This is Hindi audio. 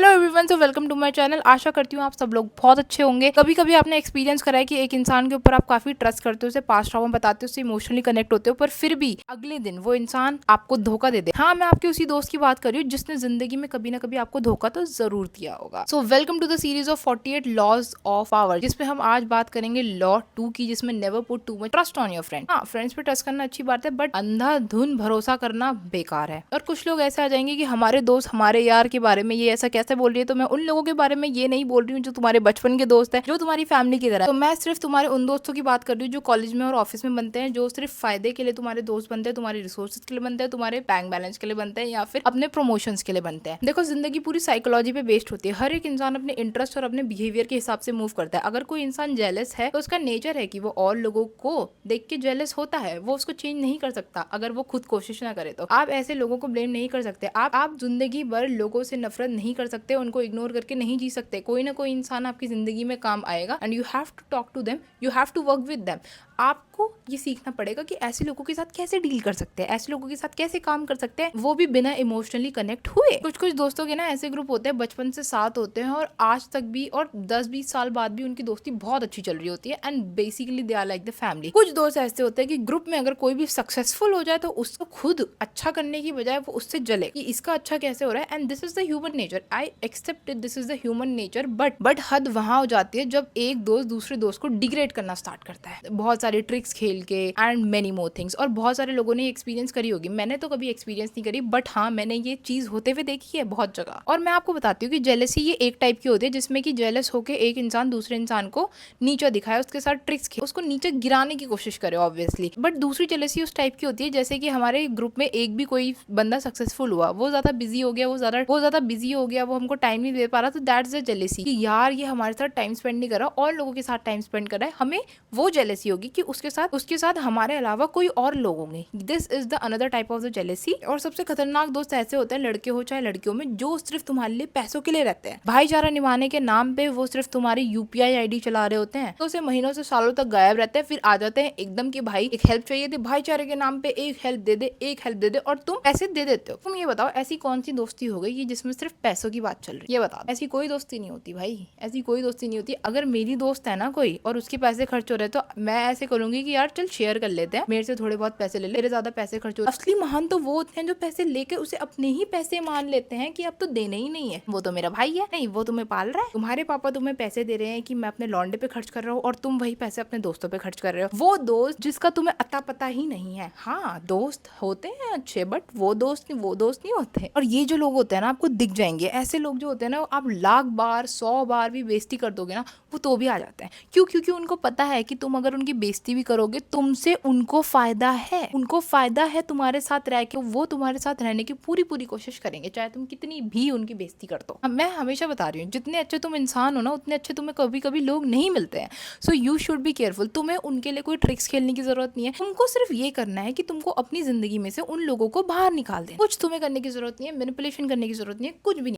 Hello everyone, so welcome to my channel. आशा करती हूँ आप सब लोग बहुत अच्छे होंगे। कभी कभी आपने एक्सपीरियंस करा है कि एक इंसान के ऊपर आप काफी ट्रस्ट करते हो, उसे पास्ट ट्रॉमा बताते हो, उससे इमोशनली कनेक्ट होते हो, पर फिर भी अगले दिन वो इंसान आपको धोखा दे दे। हाँ, मैं आपके उसी दोस्त की बात कर रही हूँ जिसने जिंदगी में कभी ना कभी आपको धोखा तो जरूर दिया होगा। So welcome to the series of 48 laws of power, जिसमें हम आज बात करेंगे लॉ 2 की, जिसमें never put too much trust on your friend. हाँ, फ्रेंड्स पे ट्रस्ट करना अच्छी बात है, बट अंधाधुन भरोसा करना बेकार है। और कुछ लोग ऐसे आ जाएंगे कि हमारे दोस्त हमारे यार के बारे में ये ऐसा कैसे बोल रही है, तो मैं उन लोगों के बारे में ये नहीं बोल रही हूँ जो तुम्हारे बचपन के दोस्त हैं, जो तुम्हारी फैमिली की तरह। तो मैं सिर्फ तुम्हारे उन दोस्तों की बात कर रही हूँ जो कॉलेज में और ऑफिस में बनते हैं, जो सिर्फ फायदे के लिए तुम्हारे दोस्त बनते हैं, तुम्हारे रिसोर्सेज के लिए बनते हैं, तुम्हारे बैंक बैलेंस के लिए बनते हैं, या फिर अपने प्रमोशंस के लिए बनते हैं। देखो, जिंदगी पूरी साइकोलॉजी पे बेस्ड होती है। हर एक इंसान अपने इंटरेस्ट और अपने बिहेवियर के हिसाब से मूव करता है। अगर कोई इंसान जेलस है तो उसका नेचर है कि वो और लोगों को देख के जेलस होता है, वो उसको चेंज नहीं कर सकता अगर वो खुद कोशिश ना करे। तो आप ऐसे लोगों को ब्लेम नहीं कर सकते। आप जिंदगी भर लोगों से नफरत नहीं कर सकते, उनको इग्नोर करके नहीं जी सकते। कोई ना कोई इंसान आपकी जिंदगी में काम आएगा and you have to talk to them, you have to work with them. आपको ये सीखना पड़ेगा कि ऐसे लोगों के साथ कैसे डील कर सकते हैं, ऐसे लोगों के साथ कैसे काम कर सकते हैं, वो भी बिना इमोशनली कनेक्ट हुए। कुछ कुछ दोस्तों के ना ऐसे ग्रुप होते हैं, बचपन से साथ होते हैं और आज तक भी, और 10-20 साल बाद भी उनकी दोस्ती बहुत अच्छी चल रही होती है and basically they are like the family. कुछ दोस्त ऐसे होते हैं कि ग्रुप में अगर कोई भी सक्सेसफुल हो जाए तो उसको खुद अच्छा करने की बजाय वो उससे जले कि इसका अच्छा कैसे हो रहा है। And this is the human nature, I accept it, this is the human nature. But हद वहां हो जाती है जब एक दोस्त दूसरे दोस्त को डिग्रेड करना स्टार्ट करता है, बहुत सारे ट्रिक्स खेल के एंड मेनी मोर थिंग्स। और बहुत सारे लोगों ने एक्सपीरियंस करी होगी, मैंने तो कभी एक्सपीरियंस नहीं करी, बट हाँ, मैंने ये चीज होते हुए देखी है बहुत जगह। और मैं आपको बताती हूँ कि जेलसी ये एक टाइप की होती है जिसमें कि जेलस होकर एक इंसान दूसरे इंसान को नीचा दिखाए, उसके साथ ट्रिक्स खेले, उसको नीचे गिराने की कोशिश करे ऑब्वियसली। बट दूसरी जेलसी उस टाइप की होती है जैसे कि हमारे ग्रुप में एक भी कोई बंदा सक्सेसफुल हुआ, वो ज्यादा बिजी हो गया, वो ज्यादा बिजी हो गया, वो हमको टाइम नहीं दे पा रहा, तो दैट्स द जेलसी कि यार ये हमारे साथ टाइम स्पेंड नहीं कर रहा और लोगों के साथ टाइम स्पेंड कर रहा है। हमें वो जेलसी होगी कि उसके साथ हमारे अलावा कोई और लोग होंगे। This is the another type of the jealousy. और सबसे खतरनाक दोस्त ऐसे होते हैं, लड़के हो चाहे लड़कियों में, जो सिर्फ तुम्हारे लिए पैसों के लिए रहते हैं। भाईचारा निभाने के नाम पे वो सिर्फ तुम्हारी यूपीआई आईडी चला रहे होते हैं, तो उसे महीनों से सालों तक गायब रहते हैं, फिर आ जाते हैं एकदम कि भाई एक हेल्प चाहिए थी, भाईचारे के नाम पे एक हेल्प दे दे, एक हेल्प दे दे, और तुम पैसे दे देते हो। तुम ये बताओ, ऐसी कौन सी दोस्ती हो गई जिसमें सिर्फ पैसों की बात चल रही है? ये बताओ, ऐसी कोई दोस्ती नहीं होती भाई, ऐसी कोई दोस्ती नहीं होती। अगर मेरी दोस्त है ना कोई और उसके पैसे खर्च हो रहे हैं, तो मैं ऐसे करूंगी कि यार चल शेयर कर लेते हैं, मेरे से थोड़े बहुत पैसे ले ले, मेरे ज्यादा पैसे खर्च हो। असली महान तो वो होते हैं जो पैसे लेके उसे अपने ही पैसे मान लेते हैं कि अब तो देने ही नहीं है, वो तो मेरा भाई है, नहीं वो तुम्हें पाल रहा है, तुम्हारे पापा तुम्हें पैसे दे रहे हैं कि मैं अपने लौंडे पे खर्च कर रहा हूँ और तुम वही पैसे अपने दोस्तों पे खर्च कर रहे हो। वो दोस्त जिसका तुम्हें अता पता ही नहीं है। हाँ, दोस्त होते हैं अच्छे, बट वो दोस्त नहीं होते। और ये जो लोग होते हैं ना, आपको दिख जाएंगे, ऐसे लोग जो होते हैं ना, आप लाख बार 100 बार भी बेइज्जती कर दोगे ना, वो तो भी आ जाते हैं। क्यों? क्योंकि उनको पता है कि तुम अगर उनकी बेइज्जती भी करोगे, तुमसे उनको फायदा है, उनको फायदा है तुम्हारे साथ रह के, वो तुम्हारे साथ रहने की पूरी कोशिश करेंगे, चाहे तुम कितनी भी उनकी बेइज्जती कर दो। मैं हमेशा बता रही हूँ, जितने अच्छे तुम इंसान हो ना, उतने अच्छे तुम्हें कभी कभी लोग नहीं मिलते हैं। So you should be careful. तुम्हें उनके लिए कोई ट्रिक्स खेलने की जरूरत नहीं है, तुमको सिर्फ ये करना है कि तुमको अपनी जिंदगी में से उन लोगों को बाहर निकाल देना। कुछ तुम्हें करने की जरूरत नहीं है, मैनिपुलेशन करने की जरूरत नहीं है, कुछ भी नहीं।